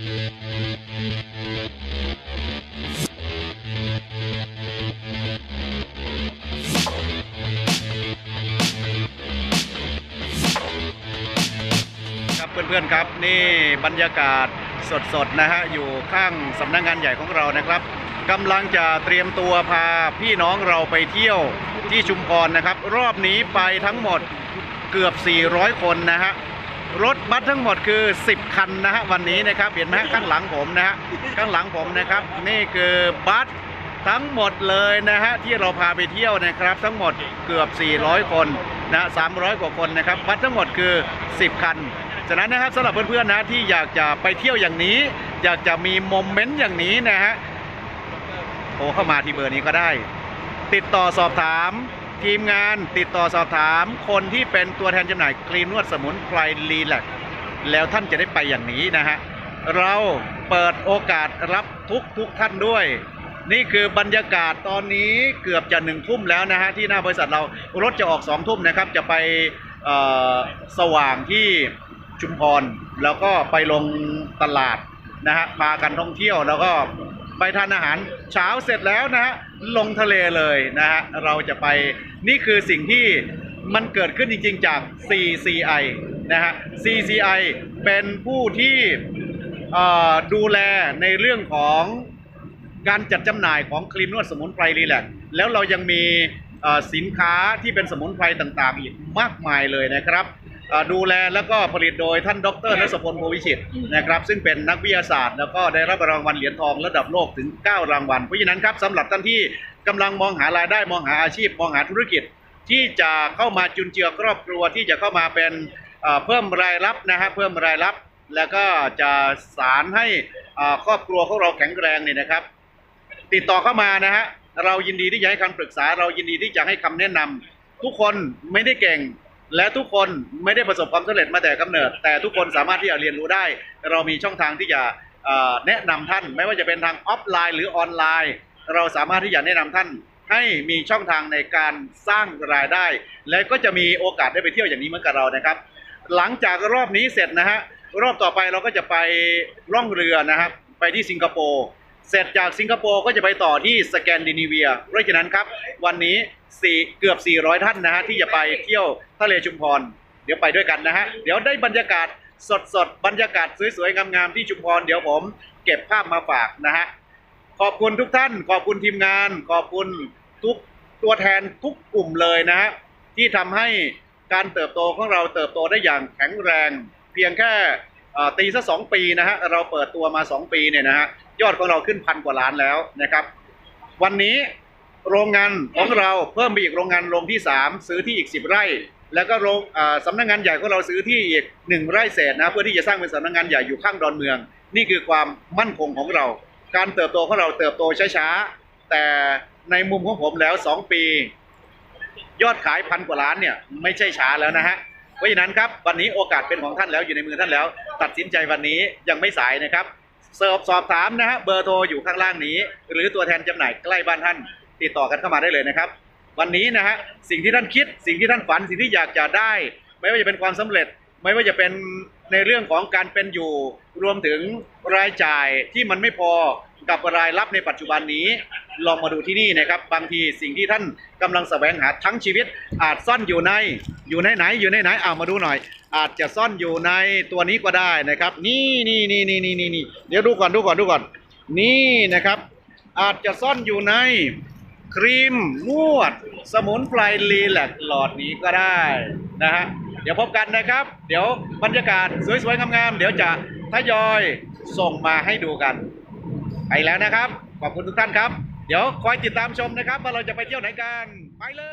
ครับเพื่อนๆครับนี่บรรยากาศสดๆนะฮะอยู่ข้างสำนักงานใหญ่ของเรานะครับกำลังจะเตรียมตัวพาพี่น้องเราไปเที่ยวที่ชุมพรนะครับรอบนี้ไปทั้งหมดเกือบ400คนนะฮะรถบัสทั้งหมดคือ10คันนะฮะวันนี้นะครับเห็นไหมข้างหลังผมนะฮะข้างหลังผมนะครับนี่คือบัสทั้งหมดเลยนะฮะที่เราพาไปเที่ยวนะครับทั้งหมดเกือบ400คนนะ300กว่าคนนะครับบัสทั้งหมดคือ10คันฉะนั้นนะครับสำหรับเพื่อนๆนะที่อยากจะไปเที่ยวอย่างนี้อยากจะมีโมเมนต์อย่างนี้นะฮะโทรเข้ามาที่เบอร์นี้ก็ได้ติดต่อสอบถามทีมงานติดต่อสอบถามคนที่เป็นตัวแทนจำหน่ายครีมนวดสมุนไพรรีแลกซ์แล้วท่านจะได้ไปอย่างนี้นะฮะเราเปิดโอกาสรับทุกท่านด้วยนี่คือบรรยากาศตอนนี้เกือบจะ1 ทุ่มแล้วนะฮะที่หน้าบริษัทเรารถจะออก2 ทุ่มนะครับจะไปสว่างที่ชุมพรแล้วก็ไปลงตลาดนะฮะพากันท่องเที่ยวแล้วก็ไปทานอาหารเช้าเสร็จแล้วนะฮะลงทะเลเลยนะฮะเราจะไปนี่คือสิ่งที่มันเกิดขึ้นจริงๆจาก CCI นะฮะ CCI เป็นผู้ที่ดูแลในเรื่องของการจัดจำหน่ายของครีมนวดสมุนไพรรีแลกซ์แล้วเรายังมีสินค้าที่เป็นสมุนไพรต่างๆอีกมากมายเลยนะครับดูแลแล้วก็ผลิตโดยท่านดร.ณัฐพล โพวิชิตนะครับซึ่งเป็นนักวิทยาศาสตร์แล้วก็ได้รับรางวัลเหรียญทองระดับโลกถึง9รางวัลเพราะฉะนั้นครับสำหรับท่านที่กำลังมองหารายได้มองหาอาชีพมองหาธุรกิจที่จะเข้ามาจุนเจือครอบครัวที่จะเข้ามาเป็นเพิ่มรายรับนะฮะเพิ่มรายรับแล้วก็จะสานให้ครอบครัวของเราแข็งแรงเนี่ยนะครับติดต่อเข้ามานะฮะเรายินดีที่จะให้คำปรึกษาเรายินดีที่จะให้คำแนะนำทุกคนไม่ได้เก่งและทุกคนไม่ได้ประสบความสำเร็จมาแต่กำเนิดแต่ทุกคนสามารถที่จะเรียนรู้ได้เรามีช่องทางที่จะแนะนำท่านไม่ว่าจะเป็นทางออฟไลน์หรือออนไลน์เราสามารถที่จะแนะนำท่านให้มีช่องทางในการสร้างรายได้และก็จะมีโอกาสได้ไปเที่ยวอย่างนี้เหมือนกับเรานะครับหลังจากรอบนี้เสร็จนะฮะรอบต่อไปเราก็จะไปล่องเรือนะครับไปที่สิงคโปร์เสร็จจากสิงคโปร์ก็จะไปต่อที่สแกนดิเนเวียเพราะฉะนั้นครับวันนี้เกือบ400ท่านนะฮะที่จะไปเที่ยวทะเลชุมพรเดี๋ยวไปด้วยกันนะฮะเดี๋ยวได้บรรยากาศสดบรรยากาศสวยๆงามๆที่ชุมพรเดี๋ยวผมเก็บภาพมาฝากนะฮะขอบคุณทุกท่านขอบคุณทีมงานขอบคุณทุกตัวแทนทุกกลุ่มเลยนะฮะที่ทำให้การเติบโตของเราเติบโตได้อย่างแข็งแรงเพียงแค่ตีซะ2 ปีนะฮะเราเปิดตัวมา2 ปีเนี่ยนะฮะยอดของเราขึ้น1,000 กว่าล้านแล้วนะครับวันนี้โรงงานของเราเพิ่มไปอีกโรงงานโรงที่3ซื้อที่อีก10 ไร่แล้วก็สำนักงานใหญ่ของเราซื้อที่อีก1 ไร่เศษนะเพื่อที่จะสร้างเป็นสำนักงานใหญ่อยู่ข้างดอนเมืองนี่คือความมั่นคงของเราการเติบโตของเราเติบโตช้าๆแต่ในมุมของผมแล้ว2 ปียอดขาย1,000 กว่าล้านเนี่ยไม่ใช่ช้าแล้วนะฮะเพราะฉะนั้นครับวันนี้โอกาสเป็นของท่านแล้วอยู่ในมือท่านแล้วตัดสินใจวันนี้ยังไม่สายนะครับสอบถามนะฮะเบอร์โทรอยู่ข้างล่างนี้หรือตัวแทนจำหน่ายใกล้บ้านท่านติดต่อกันเข้ามาได้เลยนะครับวันนี้นะฮะสิ่งที่ท่านคิดสิ่งที่ท่านฝันสิ่งที่อยากจะได้ไม่ว่าจะเป็นความสำเร็จไม่ว่าจะเป็นในเรื่องของการเป็นอยู่รวมถึงรายจ่ายที่มันไม่พอกับรายรับในปัจจุบันนี้ลองมาดูที่นี่นะครับบางทีสิ่งที่ท่านกำลังแสวงหาทั้งชีวิตอาจซ่อนอยู่ในไหนมาดูหน่อยอาจจะซ่อนอยู่ในตัวนี้ก็ได้นะครับนี่เดี๋ยวดูก่อนนี่นะครับอาจจะซ่อนอยู่ในครีมนวดสมุนไพรรีแลกซ์หลอดนี้ก็ได้นะฮะเดี๋ยวพบกันนะครับเดี๋ยวบรรยากาศสวยๆงามๆเดี๋ยวจะทยอยส่งมาให้ดูกันไปแล้วนะครับขอบคุณทุกท่านครับเดี๋ยวคอยติดตามชมนะครับว่าเราจะไปเที่ยวไหนกันไปเลย